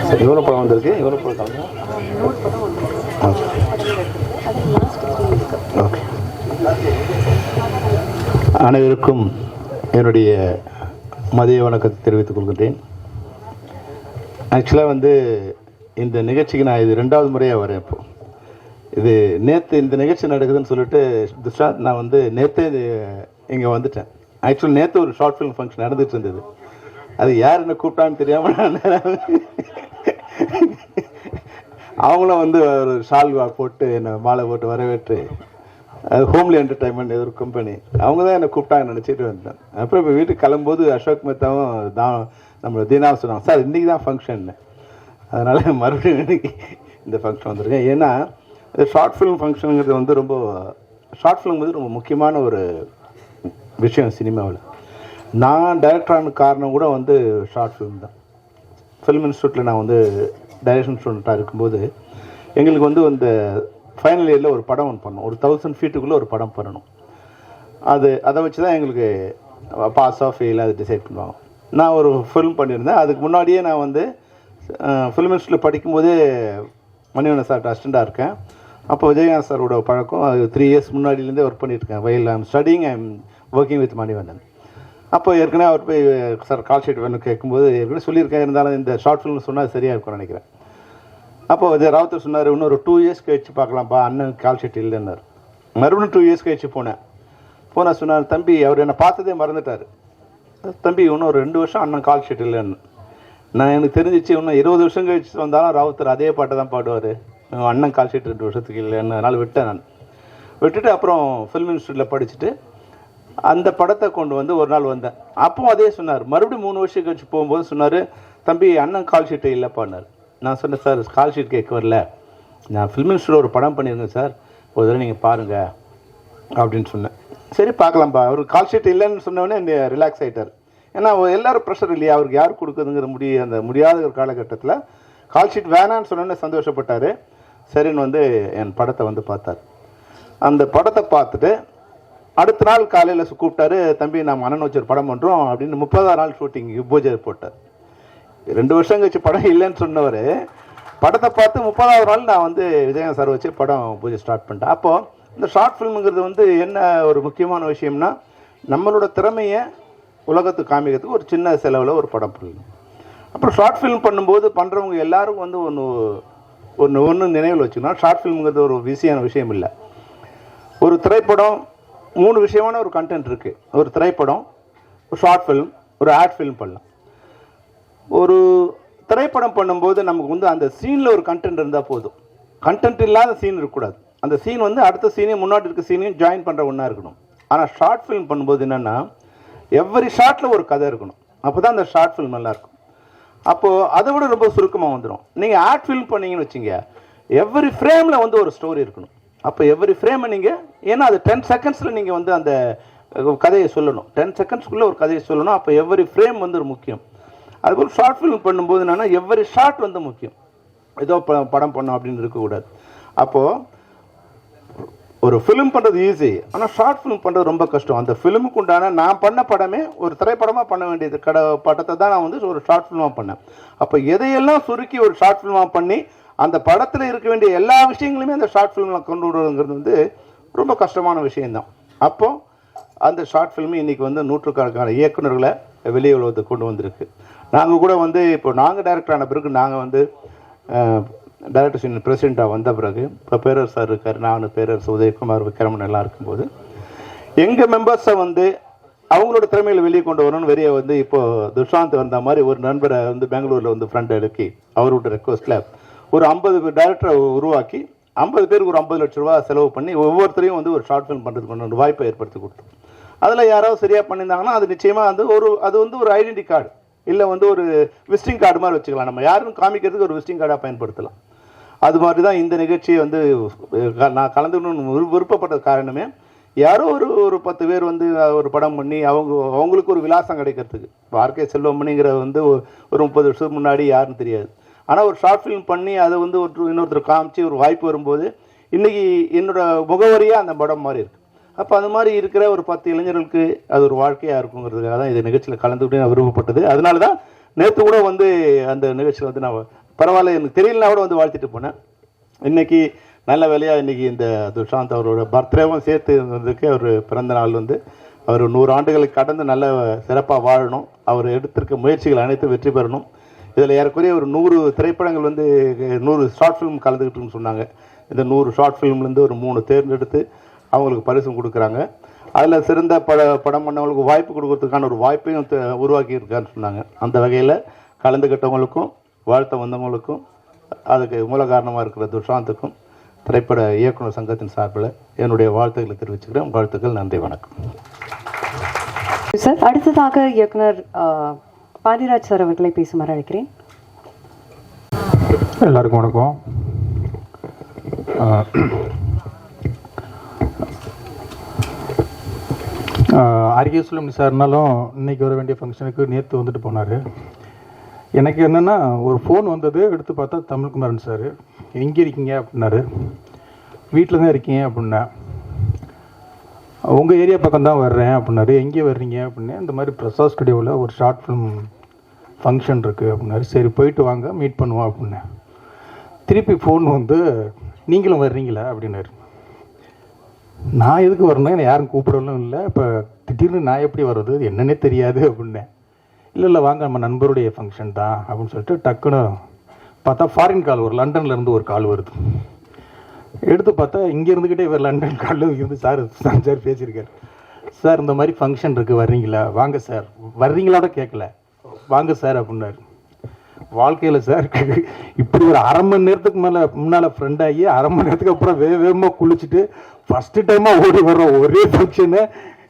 சரி, எவ்வளோ படம் வந்திருக்கு? எவ்வளோ படம்? ஓகே. அனைவருக்கும் என்னுடைய மதிய வணக்கத்தை தெரிவித்துக் கொள்கின்றேன். ஆக்சுவலாக இந்த நிகழ்ச்சிக்கு நான் இது 2வது முறையாக வரேன். இப்போ இது நேற்று இந்த நிகழ்ச்சி நடக்குதுன்னு சொல்லிட்டு துஷாந்த் நான் நேற்றே இங்கே வந்துட்டேன். ஆக்சுவலி நேற்று ஒரு ஷார்ட் ஃபிலிம் ஃபங்க்ஷன் நடந்துகிட்டு இருந்தது. அது யார் என்ன கூப்பிட்டான்னு தெரியாமல் அவங்களும் ஒரு ஷால்வா போட்டு என்னை மாலை போட்டு வரவேற்று, அது ஹோம்லி என்டர்டைன்மெண்ட் ஒரு கம்பெனி, அவங்க தான் என்னை கூப்பிட்டாங்கன்னு நினச்சிட்டு வந்தேன். அப்புறம் இப்போ வீட்டுக்கு கிளம்பும்போது அசோக் மேத்தாவும் நம்ம தீனாவும் சொன்னாங்க, சார் இன்றைக்கி தான் ஃபங்க்ஷன், அதனால் மறுபடியும் இன்னைக்கு இந்த ஃபங்க்ஷன் வந்திருக்கேன். ஏன்னா இந்த ஷார்ட் ஃபிலிம் ஃபங்க்ஷனுங்கிறது ரொம்ப ஷார்ட் ஃபிலிம் ரொம்ப முக்கியமான ஒரு விஷயம் சினிமாவில். நான் டைரக்டரான காரணம் கூட ஷார்ட் ஃபிலிம் தான். ஃபிலிம் இன்ஸ்டியூட்டில் நான் டைரக்ஷன் ஸ்டூடெண்ட்டாக இருக்கும்போது எங்களுக்கு இந்த ஃபைனல் இயரில் ஒரு படம் பண்ணணும். ஒரு 1000 ஃபீட்டுக்குள்ளே ஒரு படம் பண்ணணும். அதை வச்சு தான் எங்களுக்கு பாஸ் ஆஃப் ஃபெயில் அது டிசைட் பண்ணுவாங்க. நான் ஒரு ஃபிலிம் பண்ணியிருந்தேன். அதுக்கு முன்னாடியே நான் ஃபிலிம் இன்ஸ்டியூட்டில் படிக்கும்போதே மணிவண்ணன் சார்ட்ட அசிஸ்டண்ட்டாக இருக்கேன். அப்போ விஜயகாந்த் சாரோட பழக்கம், அது 3 இயர்ஸ் முன்னாடியிலேருந்தே ஒர்க் பண்ணியிருக்கேன். While I'm studying I am working with Manivannan. அப்போ ஏற்கனவே அவர் போய் சார் கால் ஷீட் வேணும் கேட்கும்போது ஏற்கனவே சொல்லியிருக்கேன், இருந்தாலும் இந்த ஷார்ட் ஃபிலிம் சொன்னால் சரியாக இருக்கும்னு நினைக்கிறேன். அப்போ விஜய் ராவத்தர் சொன்னார், இன்னொரு 2 இயர்ஸ் கழிச்சு பார்க்கலாம்ப்பா, அண்ணன் கால் ஷீட் இல்லைன்னார். மறுபடியும் 2 இயர்ஸ் கழிச்சு போனேன் சொன்னார், தம்பி அவர் என்னை பார்த்ததே மறந்துட்டார், தம்பி இன்னும் ஒரு 2 வருஷம் அண்ணன் கால் ஷீட் இல்லைன்னு. நான் எனக்கு தெரிஞ்சிச்சு இன்னும் 20 வருஷம் கழிச்சு வந்தாலும் ராவத்தர் அதே பாட்டை தான் பாடுவார், அண்ணன் கால் ஷீட் 2 வருஷத்துக்கு இல்லைன்னு. அதனால் விட்டேன். விட்டுட்டு அப்புறம் ஃபிலிம் இன்ஸ்டியூட்டில் படிச்சுட்டு அந்த படத்தை கொண்டு ஒரு நாள் வந்தேன். அப்பவும் அதே சொன்னார். மறுபடியும் 3 வருஷம் கழிச்சு போகும்போது சொன்னார், தம்பி அண்ணன் கால் ஷீட்டை இல்லைப்பான்னார். நான் சொன்னேன், சார் கால் ஷீட் கேட்க வரல, நான் ஃபிலிம் இன்ஸ்டியூட்டில் ஒரு படம் பண்ணியிருந்தேன் சார், ஒரு தடவை நீங்கள் பாருங்கள் அப்படின்னு சொன்னேன். சரி பார்க்கலாம்ப்பா. அவர் கால் ஷீட் இல்லைன்னு சொன்னோடனே ரிலாக்ஸ் ஆகிட்டார். ஏன்னா எல்லோரும் ப்ரெஷர் இல்லையா, அவருக்கு யார் கொடுக்குதுங்கிற அந்த முடியாத ஒரு காலகட்டத்தில் கால் ஷீட் வேணான்னு சொன்னோன்னே சந்தோஷப்பட்டார். சரின்னு என் படத்தை பார்த்தார். அந்த படத்தை பார்த்துட்டு அடுத்த நாள் காலையில் கூப்பிட்டாரு, தம்பி நம்ம அண்ணன் வச்சு ஒரு படம் பண்ணுறோம் அப்படின்னு 30ஆவது நாள் ஷூட்டிங் பூஜை போட்டார். 2 வருஷம் கழிச்சு படம் இல்லைன்னு சொன்னவர் படத்தை பார்த்து 30ஆவது நாள் நான் விஜயகாந்த் சார் வச்சு படம் பூஜை ஸ்டார்ட் பண்ணிட்டேன். அப்போது இந்த ஷார்ட் ஃபிலிமுங்கிறது என்ன ஒரு முக்கியமான விஷயம்னா, நம்மளோட திறமையை உலகத்துக்கு காமிக்கிறதுக்கு ஒரு சின்ன செலவில் ஒரு படம் பண்ணணும். அப்புறம் ஷார்ட் ஃபிலிம் பண்ணும்போது பண்ணுறவங்க எல்லாரும் ஒன்று நினைவில் வச்சுக்கணும், ஷார்ட் ஃபிலிமுங்கிறது ஒரு ஈஸியான விஷயம் இல்லை. ஒரு திரைப்படம் 3 விஷயமான ஒரு கண்டென்ட் இருக்குது. ஒரு திரைப்படம், ஒரு ஷார்ட் ஃபிலிம், ஒரு ஆட் ஃபிலிம் பண்ணலாம். ஒரு திரைப்படம் பண்ணும்போது நமக்கு அந்த சீனில் ஒரு கண்டென்ட் இருந்தால் போதும். கண்டென்ட் இல்லாத சீன் இருக்கக்கூடாது. அந்த சீன் அடுத்த சீனையும் முன்னாடி இருக்க சீனையும் ஜாயின் பண்ணுற ஒன்றா இருக்கணும். ஆனால் ஷார்ட் ஃபிலிம் பண்ணும்போது என்னென்னா, எவ்வரி ஷார்ட்டில் ஒரு கதை இருக்கணும். அப்போ தான் அந்த ஷார்ட் ஃபிலிம் நல்லாயிருக்கும். அப்போது அதை விட ரொம்ப சுருக்கமாக வந்துடும். நீங்கள் ஆட் ஃபிலிம் பண்ணிங்கன்னு வச்சிங்க, எவ்வரி ஃப்ரேமில் ஒரு ஸ்டோரி இருக்கணும். அப்போ எவ்வரி ஃப்ரேமை நீங்கள், ஏன்னா அது 10 செகண்ட்ஸில் நீங்கள் அந்த கதையை சொல்லணும். 10 செகண்ட்ஸ்க்குள்ளே ஒரு கதையை சொல்லணும். அப்போ எவ்வரி ஃப்ரேம் ஒரு முக்கியம். அதுபோல் ஷார்ட் ஃபிலிம் பண்ணும்போது என்னென்னா, எவ்வரி ஷார்ட் முக்கியம். ஏதோ படம் பண்ணோம் அப்படின்னு இருக்கக்கூடாது. அப்போது ஒரு ஃபிலிம் பண்ணுறது ஈஸி, ஆனால் ஷார்ட் ஃபிலிம் பண்ணுறது ரொம்ப கஷ்டம். அந்த ஃபிலிமுக்கு உண்டான நான் பண்ண படமே ஒரு திரைப்படமாக பண்ண வேண்டியது படத்தை தான் நான் ஒரு ஷார்ட் ஃபிலிமாக பண்ணேன். அப்போ எதையெல்லாம் சுருக்கி ஒரு ஷார்ட் ஃபிலிமாக பண்ணி அந்த படத்தில் இருக்க வேண்டிய எல்லா விஷயங்களுமே அந்த ஷார்ட் ஃபிலிமில் கொண்டு விடுறதுங்கிறது ரொம்ப கஷ்டமான விஷயந்தான். அப்போது அந்த ஷார்ட் ஃபிலிம் இன்றைக்கி நூற்றுக்கணக்கான இயக்குநர்களை வெளியே உலகத்துக்கு கொண்டு வந்திருக்கு. நாங்கள் கூட இப்போ நாங்கள் டைரக்டர் ஆன பிறகு நாங்கள் டைரக்டர்ஸ் யூனியன் பிரசிடெண்ட்டாக வந்த பிறகு, இப்போ பேரர் சார் இருக்கார், நான் பேரரசு உதயகுமார் விக்ரமன் எல்லாம் இருக்கும்போது எங்கள் மெம்பர்ஸை அவங்களோட திறமைகளை வெளியே கொண்டு வரணும்னு வெளியே இப்போது துஷாந்த் வந்த மாதிரி ஒரு நண்பரை பெங்களூரில் ஃப்ரெண்ட் எடுக்கி அவரோட ரெக்வஸ்ட்டில் ஒரு 50 டைரக்டரை உருவாக்கி 50 பேருக்கு ஒரு 50 லட்ச ரூபா செலவு பண்ணி ஒவ்வொருத்தரையும் ஒரு ஷார்ட் ஃபிலிம் பண்ணுறதுக்கு ஒரு வாய்ப்பை ஏற்படுத்தி கொடுத்தோம். அதில் யாராவது சரியாக பண்ணியிருந்தாங்கன்னா அது நிச்சயமாக ஒரு ஐடென்டி கார்டு, இல்லை ஒரு விசிட்டிங் கார்டு மாதிரி வச்சுக்கலாம். நம்ம யாரும் காமிக்கிறதுக்கு ஒரு விசிட்டிங் கார்டாக பயன்படுத்தலாம். அது மாதிரி தான் இந்த நிகழ்ச்சியை நான் கலந்துக்கணும்னு விருப்பப்பட்ட காரணமே, யாரோ ஒரு 10 பேர் ஒரு படம் பண்ணி அவங்களுக்கு ஒரு விலாசம் கிடைக்கிறதுக்கு. ஆர்கே செல்வமணிங்கிற ஒரு 30 வருஷத்துக்கு முன்னாடி யாருன்னு தெரியாது. ஆனால் ஒரு ஷார்ட் ஃபிலிம் பண்ணி அதை இன்னொருத்தர் காமிச்சு ஒரு வாய்ப்பு வரும்போது இன்றைக்கி என்னோட முகவரியாக அந்த படம் மாதிரி இருக்குது. அப்போ அது மாதிரி இருக்கிற ஒரு 10 இளைஞர்களுக்கு அது ஒரு வாழ்க்கையாக இருக்குங்கிறதுக்காக தான் இந்த நிகழ்ச்சியில் கலந்துக்கிட்டு நான் விருப்பப்பட்டது. அதனால தான் நேற்று கூட வந்து அந்த நிகழ்ச்சியில் வந்து நான் பரவாயில்ல எனக்கு தெரியலனா கூட வந்து வாழ்த்திட்டு போனேன். இன்னைக்கு நல்ல வேலையாக இன்றைக்கி இந்த துஷாந்த் அவரோட பர்த்டேவும் சேர்த்து வந்திருக்கு. அவர் பிறந்த நாள் வந்து அவர் 100 ஆண்டுகளுக்கு கடந்து நல்ல சிறப்பாக வாழணும். அவர் எடுத்திருக்க முயற்சிகள் அனைத்தும் வெற்றி பெறணும். இதில் ஏறக்குறைய ஒரு 100 திரைப்படங்கள் வந்து 100 ஷார்ட் ஃபிலிம் கலந்துக்கிட்டுன்னு சொன்னாங்க. இந்த 100 ஷார்ட் ஃபிலிம்லேருந்து ஒரு 3 தேர்ந்தெடுத்து அவங்களுக்கு பரிசும் கொடுக்குறாங்க. அதில் சிறந்த படம் பண்ணவங்களுக்கு வாய்ப்பு கொடுக்கறதுக்கான ஒரு வாய்ப்பையும் உருவாக்கியிருக்கான்னு சொன்னாங்க. அந்த வகையில் கலந்துக்கிட்டவங்களுக்கும் வாழ்த்த வந்தவங்களுக்கும் அதுக்கு மூல காரணமாக இருக்கிற துஷாந்துக்கும் திரைப்பட இயக்குனர் சங்கத்தின் சார்பில் என்னுடைய வாழ்த்துக்களை தெரிவிச்சுக்கிறேன். வாழ்த்துக்கள். நன்றி, வணக்கம் சார். அடுத்ததாக இயக்குனர் பாண்டியராஜ் சார் அவர்களை பேசுமாறு அழைக்கிறேன். எல்லாருக்கும் வணக்கம். ஆர்கே சுலம் சார்னாலும் இன்னைக்கு வர வேண்டிய ஃபங்க்ஷனுக்கு நேற்று வந்துட்டு போனார். எனக்கு என்னென்னா ஒரு ஃபோன் வந்தது, எடுத்து பார்த்தா தமிழ்குமாரன் சார். எங்கே இருக்கீங்க அப்படின்னாரு. வீட்டில் தான் இருக்கீங்க அப்படின்னா. உங்கள் ஏரியா பக்கம் தான் வர்றேன் அப்படின்னாரு. எங்கே வர்றீங்க அப்படின்னா, இந்த மாதிரி பிரசாத் ஸ்டுடியோவில் ஒரு ஷார்ட் ஃபிலிம் ஃபங்க்ஷன் இருக்குது அப்படின்னாரு. சரி போயிட்டு வாங்க, மீட் பண்ணுவோம் அப்படின்னேன். திருப்பி ஃபோன் வந்து நீங்களும் வர்றீங்களா அப்படின்னாரு. நான் எதுக்கு வரணும், என்னை யாரும் கூப்பிடலும் இல்லை. இப்போ திடீர்னு நான் எப்படி வர்றது, என்னன்னே தெரியாது அப்படின்னேன். இல்லை வாங்க, நம்ம நண்பருடைய ஃபங்க்ஷன் தான் அப்படின்னு சொல்லிட்டு டக்குன்னு பார்த்தா ஃபாரின் கால், ஒரு லண்டன்லேருந்து ஒரு கால் வருது. எடுத்து பார்த்தா இங்கே இருந்துக்கிட்டே இவர் லண்டன் காலில் இருந்து சார் பேசியிருக்காரு. சார் இந்த மாதிரி ஃபங்க்ஷன் இருக்குது, வர்றீங்களா? வாங்க சார். வர்றீங்களாட கேட்கல, வாங்க சார் அப்படின்னாரு. வாழ்க்கையில் சார் இப்படி ஒரு அரை மணி நேரத்துக்கு முன்னால் ஃப்ரெண்ட் ஆகி அரை மணி நேரத்துக்கு அப்புறம் வேகமாக குளிச்சுட்டு ஃபஸ்ட்டு டைமாக ஓடி வர்றோம் ஒரே ஃபங்க்ஷனு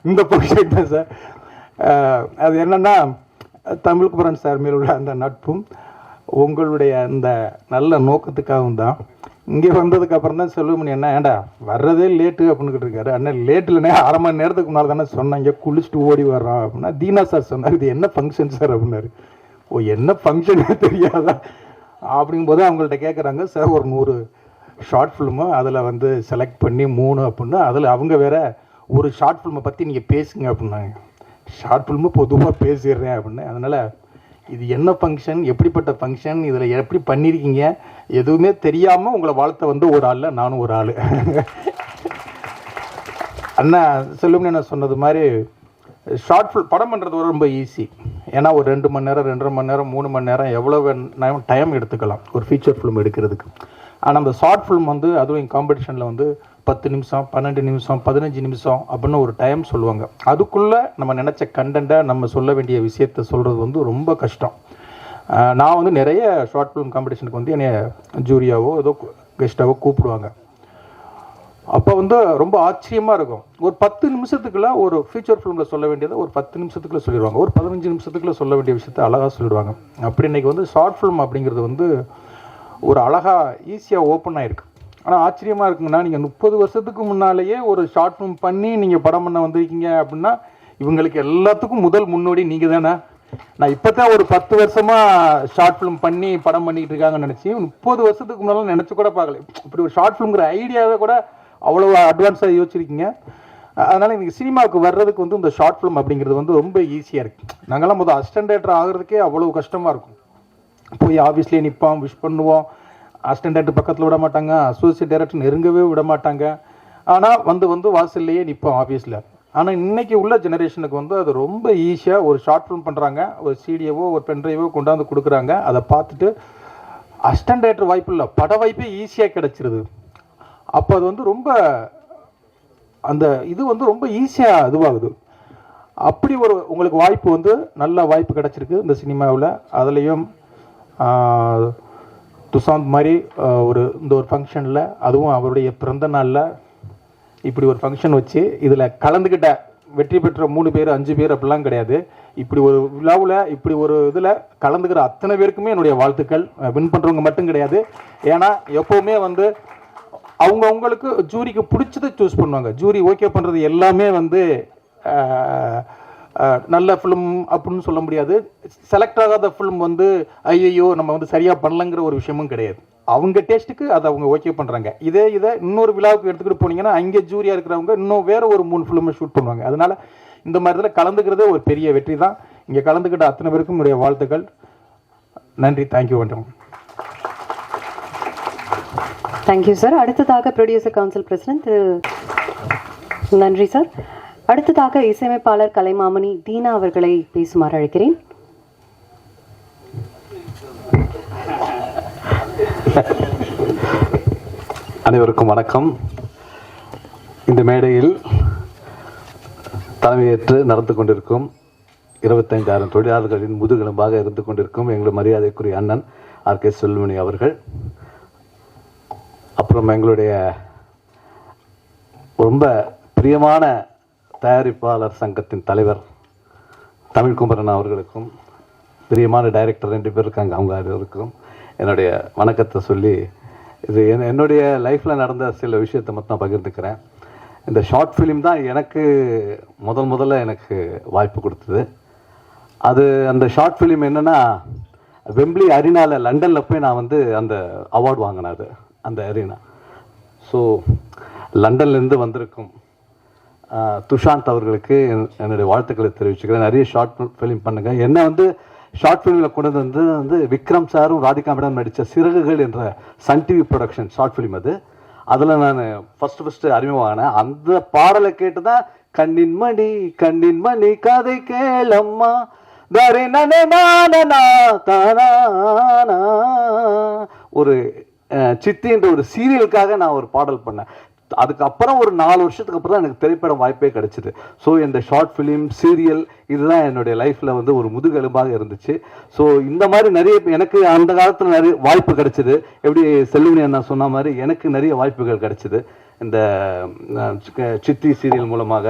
இந்த ஃபங்க்ஷன் தான் சார். அது என்னென்னா தமிழ்குமரன் சார் மேல் உள்ள அந்த நட்பும் உங்களுடைய அந்த நல்ல நோக்கத்துக்காகவும் தான். இங்கே வந்ததுக்கப்புறம் தான் செல்வமணி என்ன ஏண்டா வர்றதே லேட்டு அப்படின்னுக்கிட்டு இருக்காரு. அண்ணன் லேட் இல்லைன்னா அரை மணி நேரத்துக்கு முன்னால் தானே சொன்னாங்க, குளிச்சுட்டு ஓடி வர்றோம் அப்படின்னா. தீனா சார் சொன்னார், இது என்ன ஃபங்க்ஷன் சார் அப்படின்னாரு. ஓ, என்ன ஃபங்க்ஷனே தெரியாதா அப்படிங்கும்போது அவங்கள்ட்ட கேட்குறாங்க. சார் ஒரு 100 ஷார்ட் ஃபிலிமு அதில் வந்து செலக்ட் பண்ணி 3 அப்படின்னா அதில் அவங்க வேற ஒரு ஷார்ட் ஃபிலிமை பற்றி நீங்கள் பேசுங்க அப்படின்னாங்க. ஷார்ட் ஃபிலிமு பொதுவாக பேசிடுறேன் அப்படின்னு. அதனால் இது என்ன ஃபங்க்ஷன், எப்படிப்பட்ட ஃபங்க்ஷன், இதில் எப்படி பண்ணியிருக்கீங்க எதுவுமே தெரியாமல் உங்களை வாழ்த்த வந்து ஒரு ஆள், நானும் ஒரு ஆள். அண்ணா செல்வமணி என்ன சொன்னது மாதிரி ஷார்ட் ஃபிலிம் படம் பண்ணுறது ரொம்ப ஈஸி. ஏன்னா ஒரு 2 மணி நேரம் 2.5 மணி நேரம் 3 மணி நேரம் எவ்வளோ டைம் எடுத்துக்கலாம் ஒரு ஃபீச்சர் ஃபிலிம் எடுக்கிறதுக்கு. ஆனால் அந்த ஷார்ட் ஃபிலிம் வந்து அதுவும் காம்படிஷனில் வந்து 10 நிமிஷம் 12 நிமிஷம் 15 நிமிஷம் அப்படின்னு ஒரு டைம் சொல்லுவாங்க. அதுக்குள்ளே நம்ம நினச்ச கண்டென்ட்டை நம்ம சொல்ல வேண்டிய விஷயத்தை சொல்கிறது வந்து ரொம்ப கஷ்டம். நான் வந்து நிறைய ஷார்ட் ஃபிலிம் காம்படிஷனுக்கு வந்து என்னை ஜூரியாவோ ஏதோ கெஸ்ட்டாவோ கூப்பிடுவாங்க. அப்போ வந்து ரொம்ப ஆச்சரியமாக இருக்கும். ஒரு 10 நிமிஷத்துக்குள்ளே ஒரு ஃபீச்சர் ஃபிலிமில் சொல்ல வேண்டியதை ஒரு 10 நிமிஷத்துக்குள்ளே சொல்லிடுவாங்க. ஒரு 15 நிமிஷத்துக்குள்ளே சொல்ல வேண்டிய விஷயத்தை அழகாக சொல்லிடுவாங்க. அப்படி இன்றைக்கி வந்து ஷார்ட் ஃபிலிம் அப்படிங்கிறது வந்து ஒரு அழகாக ஈஸியாக ஓப்பன் ஆகிருக்கு. ஆனால் ஆச்சரியமாக இருக்குங்கன்னா, நீங்கள் 30 வருஷத்துக்கு முன்னாலேயே ஒரு ஷார்ட் ஃபிலிம் பண்ணி நீங்கள் படம் பண்ண வந்திருக்கீங்க அப்படின்னா இவங்களுக்கு எல்லாத்துக்கும் முதல் முன்னோடி நீங்கள் தானே. நான் இப்போ தான் ஒரு 10 வருஷமாக ஷார்ட் ஃபிலிம் பண்ணி படம் பண்ணிக்கிட்டு இருக்காங்கன்னு நினச்சி 30 வருஷத்துக்கு முன்னாலும் நினச்சி கூட பார்க்கல. இப்படி ஒரு ஷார்ட் ஃபிலிம்ங்கிற ஐடியாவை கூட அவ்வளோ அட்வான்ஸாக யோசிச்சிருக்கீங்க. அதனால் இன்றைக்கி சினிமாவுக்கு வர்றதுக்கு வந்து இந்த ஷார்ட் ஃபிலிம் அப்படிங்கிறது வந்து ரொம்ப ஈஸியாக இருக்குது. நாங்கள்லாம் முதல் அசிஸ்டன்ட் டைரக்டர் ஆகிறதுக்கே அவ்வளோ கஷ்டமாக இருக்கும். போய் ஆஃபீஸ்லேயே நிற்போம், விஷ் பண்ணுவோம். அசிஸ்டன்ட் டைரக்டர் பக்கத்தில் விட மாட்டாங்க, அசோசியேட் டைரக்டர் நெருங்கவே விட மாட்டாங்க. ஆனால் வந்து வாசல்லையே நிற்போம் ஆஃபீஸில். ஆனால் இன்றைக்கி உள்ள ஜெனரேஷனுக்கு வந்து அது ரொம்ப ஈஸியாக ஒரு ஷார்ட் ஃபிலிம் பண்ணுறாங்க, ஒரு சிடியவோ ஒரு பென்ட்ரைவோ கொண்டாந்து கொடுக்குறாங்க. அதை பார்த்துட்டு அசிஸ்டன்ட் டைரக்டர் வாய்ப்பு இல்லை, பட வாய்ப்பே ஈஸியாக கிடச்சிருது. அப்போ அது வந்து ரொம்ப அந்த இது வந்து ரொம்ப ஈஸியாக இதுவாகுது. அப்படி ஒரு உங்களுக்கு வாய்ப்பு வந்து நல்ல வாய்ப்பு கிடச்சிருக்கு இந்த சினிமாவில். அதுலேயும் துஷாந்த் மாதிரி இந்த ஒரு ஃபங்க்ஷனில், அதுவும் அவருடைய பிறந்த நாளில் இப்படி ஒரு ஃபங்க்ஷன் வச்சு இதில் கலந்துக்கிட்ட வெற்றி பெற்ற 3 பேர் 5 பேர் அப்படிலாம் கிடையாது. இப்படி ஒரு விழாவில் இப்படி ஒரு இதில் கலந்துக்கிற அத்தனை பேருக்குமே என்னுடைய வாழ்த்துக்கள். வின் பண்ணுறவங்க மட்டும் கிடையாது. ஏன்னா எப்போவுமே வந்து அவங்களுக்கு ஜூரிக்கு பிடிச்சதை சூஸ் பண்ணுவாங்க. ஜூரி ஓகே பண்ணுறது எல்லாமே வந்து நல்ல ஃபிலிம் அப்படின்னு சொல்ல முடியாது. செலக்ட் ஆகாத ஃபிலிம் வந்து ஐயோ நம்ம வந்து சரியாக பண்ணலங்கிற ஒரு விஷயமும் கிடையாது. அவங்க டேஸ்ட்டுக்கு அதை அவங்க ஓகே பண்ணுறாங்க. இதை இன்னொரு விழாவுக்கு எடுத்துக்கிட்டு போனீங்கன்னா அங்கே ஜூரியாக இருக்கிறவங்க இன்னும் வேறு ஒரு 3 ஃபிலிமை ஷூட் பண்ணுவாங்க. அதனால் இந்த மாதிரி இதில் கலந்துக்கிறதே ஒரு பெரிய வெற்றி தான். இங்கே கலந்துக்கிட்ட அத்தனை பேருக்கும் என்னுடைய வாழ்த்துக்கள். நன்றி. தேங்க்யூ. வணக்கம். Thank you sir. அடுத்ததாக ப்ரொடியூசர் கவுன்சில் பிரசிடென்ட் திரு. நன்றி சார். அடுத்ததாக இசையமைப்பாளர் கலைமாமணி தீனா அவர்களை பேசுமாறு அழைக்கிறேன். அனைவருக்கும் வணக்கம். இந்த மேடையில் தலைமையேற்று நடந்து கொண்டிருக்கும் 25,000 தொழிலாளர்களின் முதுகெலும்பாக இருந்து கொண்டிருக்கும் எங்கள் மரியாதைக்குரிய அண்ணன் ஆர்.கே. செல்வமணி அவர்கள், அப்புறம் எங்களுடைய ரொம்ப பிரியமான தயாரிப்பாளர் சங்கத்தின் தலைவர் தமிழ்குமரன் அவர்களுக்கும், பிரியமான டைரக்டர் 2 பேர் இருக்காங்க, அவங்க அவர்களுக்கும் என்னுடைய வணக்கத்தை சொல்லி, இது என்னுடைய லைஃப்பில் நடந்த சில விஷயத்தை மட்டும் நான் பகிர்ந்துக்கிறேன். இந்த ஷார்ட் ஃபிலிம் தான் எனக்கு முதல்ல எனக்கு வாய்ப்பு கொடுத்தது. அந்த ஷார்ட் ஃபிலிம் என்னென்னா, வெம்ப்ளி அரினாவில் லண்டனில் போய் நான் வந்து அந்த அவார்டு வாங்கினேன். அது அந்த அரினா. ஸோ லண்டன்லேருந்து வந்திருக்கும் துஷாந்த் அவர்களுக்கு என்னுடைய வாழ்த்துக்களை தெரிவிச்சுக்கிறேன். நிறைய ஷார்ட் ஃபிலிம் பண்ணுங்கள். என்ன வந்து ஷார்ட் ஃபிலிமில் கொண்டு வந்து விக்ரம் சாரும் ராதிகா மேடம் நடித்த சிறகுகள் என்ற Sun TV production short film அது. அதில் நான் ஃபஸ்ட்டு அறிமுகமானேன். அந்த பாடலை கேட்டு தான் கண்ணின் மணி கதை கேளம்மா ஒரு சித்தின்ற ஒரு சீரியலுக்காக நான் ஒரு பாடல் பண்ணேன். அதுக்கப்புறம் ஒரு 4 வருஷத்துக்கு அப்புறம் தான் எனக்கு திரைப்படம் வாய்ப்பே கிடைச்சிது. ஸோ இந்த ஷார்ட் ஃபிலிம் சீரியல் இதுதான் என்னுடைய லைஃப்பில் வந்து ஒரு முதுகெலும்பாக இருந்துச்சு. ஸோ இந்த மாதிரி நிறைய எனக்கு அந்த காலத்தில் நிறைய வாய்ப்பு கிடைச்சிது. எப்படி செல்வமணி அண்ணா சொன்ன மாதிரி எனக்கு நிறைய வாய்ப்புகள் கிடைச்சிது. இந்த சித்தி சீரியல் மூலமாக,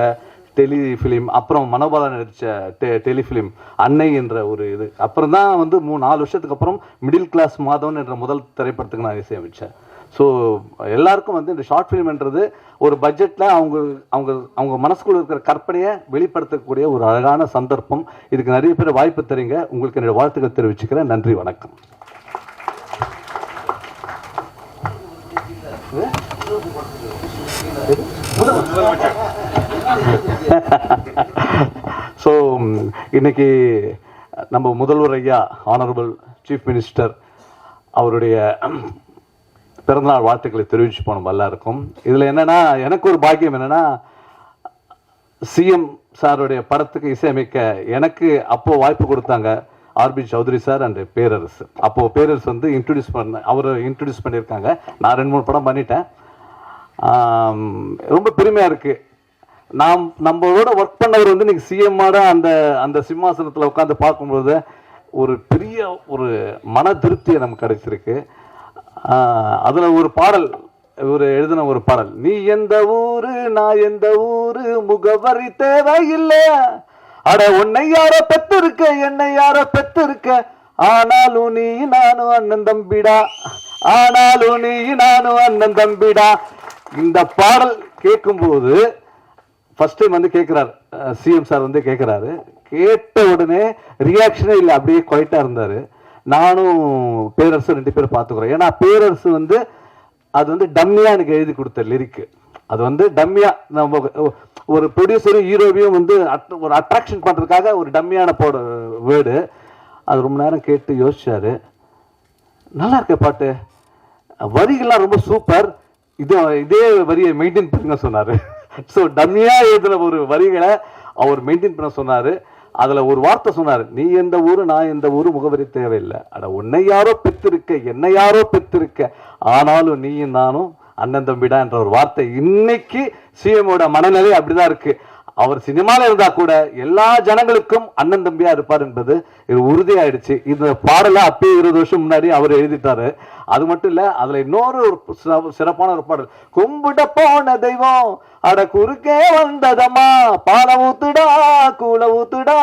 டெலிஃபிலிம், அப்புறம் மனோபாலா நடித்த டெலிஃபிலிம் அன்னை என்ற ஒரு இது. அப்புறம் தான் வந்து 4 வருஷத்துக்கு அப்புறம் மிடில் கிளாஸ் மாதவன் என்ற முதல் திரைப்படத்துக்கு நான் இசையமைச்சேன். ஸோ எல்லாருக்கும் வந்து இந்த ஷார்ட் ஃபிலிம்ன்றது ஒரு பட்ஜெட்டில் அவங்க மனசுக்குள்ள இருக்கிற கற்பனையை வெளிப்படுத்தக்கூடிய ஒரு அழகான சந்தர்ப்பம். இதுக்கு நிறைய பேர் வாய்ப்பு தரீங்க. உங்களுக்கு என்னுடைய வாழ்த்துக்கள் தெரிவிச்சுக்கிறேன். நன்றி, வணக்கம். ஸோ இன்னைக்கு நம்ம முதல்வர் ஐயா ஆனரபிள் சீஃப் மினிஸ்டர் அவருடைய பிறந்தநாள் வாழ்த்துக்களை தெரிவிச்சு போனோம் எல்லாருக்கும். இதில் என்னென்னா, எனக்கு ஒரு பாக்கியம் என்னென்னா, சிஎம் சாருடைய படத்துக்கு இசையமைக்க எனக்கு அப்போது வாய்ப்பு கொடுத்தாங்க ஆர்பி சௌத்ரி சார் அண்ட் பேரரசு. அப்போது பேரரசு வந்து அவர் இன்ட்ரடியூஸ் பண்ணியிருக்காங்க. நான் 2-3 படம் பண்ணிட்டேன். ரொம்ப பெருமையாக இருக்குது. நம்மளோட ஒர்க் பண்ணவர் வந்து இன்னைக்கு சிஎம்மோட அந்த சிம்மாசனத்தில் உட்காந்து பார்க்கும்போது ஒரு பெரிய ஒரு மன திருப்தியை நமக்கு கிடைச்சிருக்கு. அதில் ஒரு பாடல், இவர் எழுதின ஒரு பாடல், நீ எந்த ஊரு நான் எந்த ஊரு முகவரி தேவையில்லை, அட உன்னை யாரோ பெத்திருக்க என்னை யாரோ பெத்திருக்க, ஆனாலும் நீ நானும் அண்ணன் தம்பிடா, ஆனாலும் நீ நானும் அண்ணன் தம்பிடா. இந்த பாடல் கேட்கும்போது ஃபர்ஸ்ட் டைம் வந்து கேட்குறாரு சிஎம் சார் வந்து கேட்குறாரு. கேட்ட உடனே ரியாக்ஷனே இல்லை, அப்படியே குவைட்டாக இருந்தார். நானும் பேரரசு 2 பேர் பார்த்துக்குறோம். ஏன்னா பேரரசு வந்து அது வந்து டம்மியாக எனக்கு எழுதி கொடுத்த லிரிக்கு. அது வந்து டம்மியாக நம்ம ஒரு ப்ரொடியூசரும் ஹீரோவையும் வந்து ஒரு அட்ராக்ஷன் பண்ணுறதுக்காக ஒரு டம்மியான வேர்டு. அது ரொம்ப நேரம் கேட்டு யோசிச்சாரு. நல்லா இருக்க பாட்டு, வரிகள்லாம் ரொம்ப சூப்பர், இதே வரியை மெயின்டைன் பண்ணுங்க சொன்னார். ஸோ டம்மியாக எழுதின ஒரு வரிகளை அவர் மெயின்டைன் பண்ண சொன்னார். அதில் ஒரு வார்த்தை சொன்னார், நீ எந்த ஊரு நான் எந்த ஊரு முகவரி தேவையில்லை, அட உன்னை யாரோ பெற்றிருக்க என்னை யாரோ பெற்றிருக்க, ஆனாலும் நீயும் நானும் அண்ணன் தம்பிடா என்ற ஒரு வார்த்தை. இன்னைக்கு சிஎமோட மனநிலை அப்படிதான் இருக்கு. அவர் சினிமாவில் இருந்தா கூட எல்லா ஜனங்களுக்கும் அண்ணன் தம்பியா இருப்பார் என்பது இது உறுதியாயிடுச்சு. இந்த பாடலை அப்பயே 20 வருஷம் முன்னாடி அவர் எழுதிட்டாரு. அது மட்டும் இல்ல, அதுல இன்னொரு ஒரு சிறப்பான ஒரு பாடல், கும்பிட போன தெய்வம் அட குறுக்கே வந்ததம்மா, பால ஊத்துடா கூல ஊத்துடா,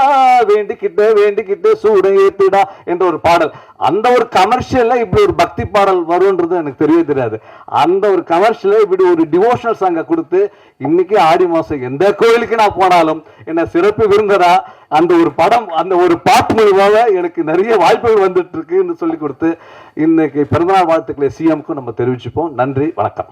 வேண்டிக்கிட்டு சூட ஏத்துடா என்ற ஒரு பாடல். அந்த ஒரு கமர்ஷியல்ல இப்படி ஒரு பக்தி பாடல் வரும்ன்றது எனக்கு தெரியவே தெரியாது. அந்த ஒரு கமர்ஷியல இப்படி ஒரு டிவோஷனல் சாங்க கொடுத்து இன்னைக்கு ஆடி மாசம் எந்த கோயிலுக்கு நான் போனாலும் என்ன சிறப்பு விருந்தரா அந்த ஒரு படம், அந்த ஒரு பாட்டு மூலமாக எனக்கு நிறைய வாய்ப்புகள் வந்துட்டு இருக்குன்னு சொல்லி கொடுத்து இன்னைக்கு பிறந்தநாள் வாழ்த்துக்களை சிஎம்க்கும் நம்ம தெரிவிச்சுப்போம். நன்றி, வணக்கம்.